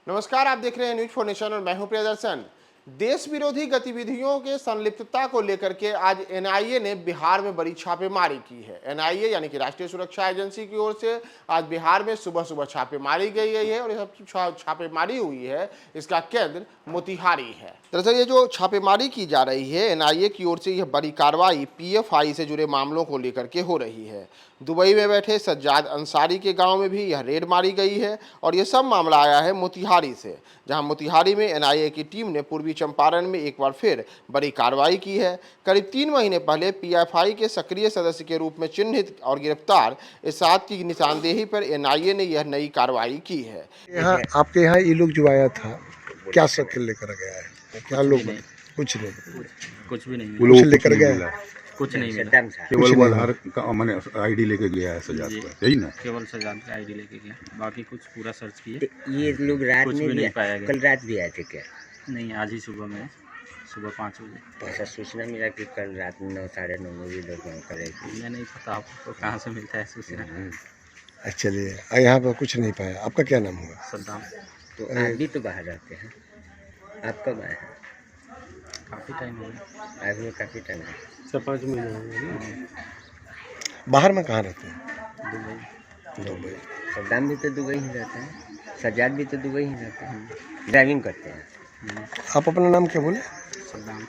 नमस्कार, आप देख रहे हैं न्यूज फॉर नेशन और मैं हूं प्रियदर्शन। देश विरोधी गतिविधियों के संलिप्तता को लेकर के आज एनआईए ने बिहार में बड़ी छापेमारी की है। एनआईए यानी कि राष्ट्रीय सुरक्षा एजेंसी की ओर से आज बिहार में सुबह सुबह छापेमारी गई है और यह सब छापेमारी हुई है, इसका केंद्र मोतिहारी है। दरअसल ये जो छापेमारी की जा रही है एनआईए की ओर से, यह बड़ी कार्रवाई पीएफआई से जुड़े मामलों को लेकर के हो रही है। दुबई में बैठे सज्जाद अंसारी के गांव में भी यह रेड मारी गई है और यह सब मामला आया है मोतिहारी से, जहां मोतिहारी में एनआईए की टीम ने पूर्वी चंपारण में एक बार फिर बड़ी कार्रवाई की है। करीब 3 महीने पहले पीएफआई के सक्रिय सदस्य के रूप में चिन्हित और गिरफ्तार इरशाद की निशानदेही पर एनआईए ने यह नई कार्रवाई की है। यहाँ आपके यहाँ ये लोग जो आया था, क्या शक्ल लेकर गया है? क्या लोग? कुछ नहीं, कुछ भी नहीं, कुछ लेकर गया, कुछ नहीं मिला। केवल आधार का मैंने आईडी लेके गया है सजाद पर, यही ना? केवल सजाद का आईडी लेके गया, बाकी कुछ पूरा सर्च किए। ये लोग रात कुछ में भी नहीं पाया गया। कल रात भी आए थे क्या? नहीं, आज ही सुबह में, सुबह 5 बजे। ऐसा सूचना मिला कि कल रात में 9 साढ़े 9 बजे लोग वहाँ करे। मैं नहीं पता आपको कहाँ से मिलता है सूचना। चलिए, यहाँ पर कुछ नहीं पाया। आपका क्या नाम हुआ? सद्दाम। तो आप भी तो बाहर रहते हैं, आप कब आए हैं? काफ़ी टाइम हो गया, आए हुए काफ़ी टाइम है। 5 महीने हो गए। बाहर में कहाँ रहते हैं? दुबई। सद्दाम भी तो दुबई ही रहते हैं, सज्जाद भी तो दुबई ही रहते हैं, ड्राइविंग करते हैं। आप अपना नाम क्या बोले? सद्दाम।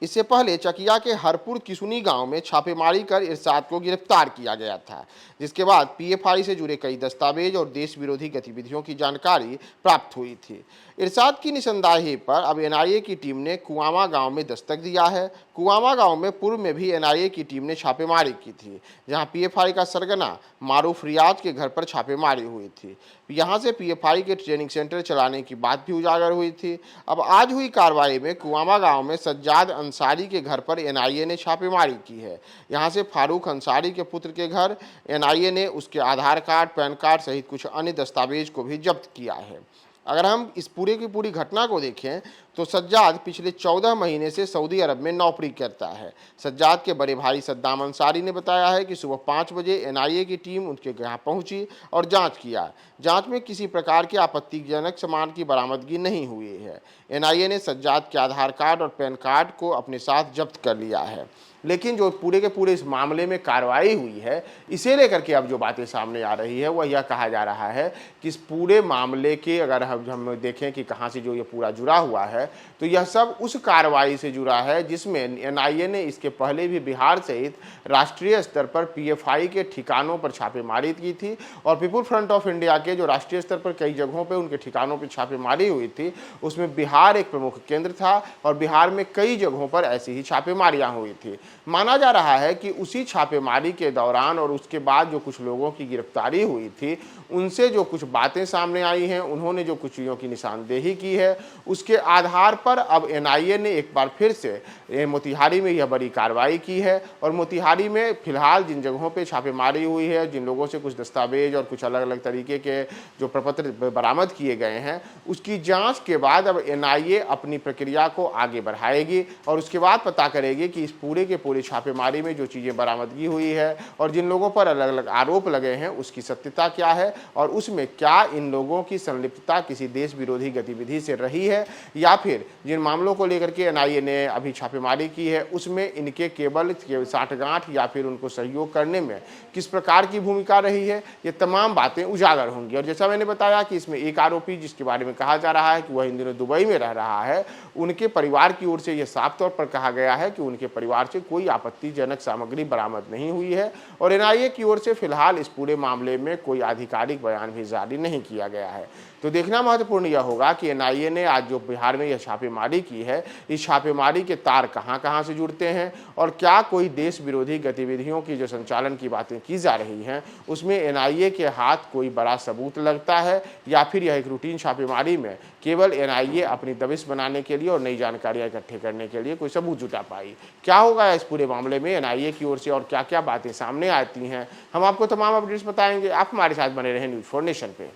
इससे पहले चकिया के हरपुर किसुनी गांव में छापेमारी कर इरशाद को गिरफ्तार किया गया था, जिसके बाद पीएफआई से जुड़े कई दस्तावेज और देश विरोधी गतिविधियों की जानकारी प्राप्त हुई थी। इरशाद की निशानदेही पर अब एनआईए की टीम ने कुआमा गांव में दस्तक दिया है। कुआमा गांव में पूर्व में भी एनआईए की टीम ने छापेमारी की थी, जहां पीएफआई का सरगना मारूफ रियाज के घर पर छापेमारी हुई थी। यहां से पीएफआई के ट्रेनिंग सेंटर चलाने की बात भी उजागर हुई थी। अब आज हुई कार्रवाई में कुआमा गांव में सज्जाद अंसारी के घर पर एनआईए ने छापेमारी की है। यहां से फारूक अंसारी के पुत्र के घर एनआईए ने उसके आधार कार्ड, पैन कार्ड सहित कुछ अन्य दस्तावेज को भी जब्त किया है। अगर हम इस पूरे की पूरी घटना को देखें तो सज्जाद पिछले 14 महीने से सऊदी अरब में नौकरी करता है। सज्जाद के बड़े भाई सद्दाम अंसारी ने बताया है कि सुबह 5 बजे एनआईए की टीम उनके यहाँ पहुंची और जांच किया। जांच में किसी प्रकार के आपत्तिजनक सामान की बरामदगी नहीं हुई है। एनआईए ने सज्जाद के आधार कार्ड और पैन कार्ड को अपने साथ जब्त कर लिया है। लेकिन जो पूरे के पूरे इस मामले में कार्रवाई हुई है, इसे लेकर के अब जो बातें सामने आ रही है वह यह कहा जा रहा है कि इस पूरे मामले के अगर हम देखें कि कहां से जो ये पूरा जुड़ा हुआ है, तो यह सब उस कार्रवाई से जुड़ा है जिसमें एनआईए ने इसके पहले भी बिहार सहित राष्ट्रीय स्तर पर पीएफआई के ठिकानों पर छापेमारी की थी और पीपुल फ्रंट ऑफ इंडिया के जो राष्ट्रीय स्तर पर कई जगहों पर उनके ठिकानों पर छापेमारी हुई थी, उसमें बिहार एक प्रमुख केंद्र था और बिहार में कई जगहों पर ऐसी ही छापेमारियां हुई थी। माना जा रहा है कि उसी छापेमारी के दौरान और उसके बाद जो कुछ लोगों की गिरफ्तारी हुई थी, उनसे जो कुछ बातें सामने आई हैं, उन्होंने जो कुछ चीज़ों की निशानदेही की है, उसके आधार पर अब एनआईए ने एक बार फिर से मोतिहारी में यह बड़ी कार्रवाई की है और मोतिहारी में फिलहाल जिन जगहों पे छापेमारी हुई है, जिन लोगों से कुछ दस्तावेज और कुछ अलग अलग तरीके के जो प्रपत्र बरामद किए गए हैं, उसकी जाँच के बाद अब एनआईए अपनी प्रक्रिया को आगे बढ़ाएगी और उसके बाद पता करेगी कि इस पूरे के पूरे छापेमारी में जो चीज़ें बरामदगी हुई है और जिन लोगों पर अलग अलग आरोप लगे हैं उसकी सत्यता क्या है और उसमें क्या इन लोगों की संलिप्तता किसी देश विरोधी गतिविधि से रही है या फिर जिन मामलों को लेकर के एनआईए ने अभी छापेमारी की है उसमें इनके केवल साठगांठ या फिर उनको सहयोग करने में किस प्रकार की भूमिका रही है, ये तमाम बातें उजागर होंगी। और जैसा मैंने बताया कि इसमें एक आरोपी जिसके बारे में कहा जा रहा है कि वह इन दिनों दुबई में रह रहा है, उनके परिवार की ओर से यह साफ तौर पर कहा गया है कि उनके परिवार से कोई आपत्तिजनक सामग्री बरामद नहीं हुई है और एनआईए की ओर से फिलहाल इस पूरे मामले में कोई आधिकारिक बयान भी जारी नहीं किया गया है। तो देखना महत्वपूर्ण यह होगा कि एनआईए ने आज जो बिहार में यह छापेमारी की है, इस छापेमारी के तार कहां-कहां से जुड़ते हैं और क्या कोई देश विरोधी गतिविधियों की जो संचालन की बातें की जा रही हैं उसमें एनआईए के हाथ कोई बड़ा सबूत लगता है या फिर यह एक रूटीन छापेमारी में केवल एनआईए अपनी दबिश बनाने के लिए और नई जानकारियां इकट्ठे करने के लिए कोई सबूत जुटा पाई। क्या होगा इस पूरे मामले में एनआईए की ओर से और क्या क्या बातें सामने आती हैं, हम आपको तमाम अपडेट्स बताएंगे। आप हमारे साथ बने रहें न्यूज फॉर नेशन पे।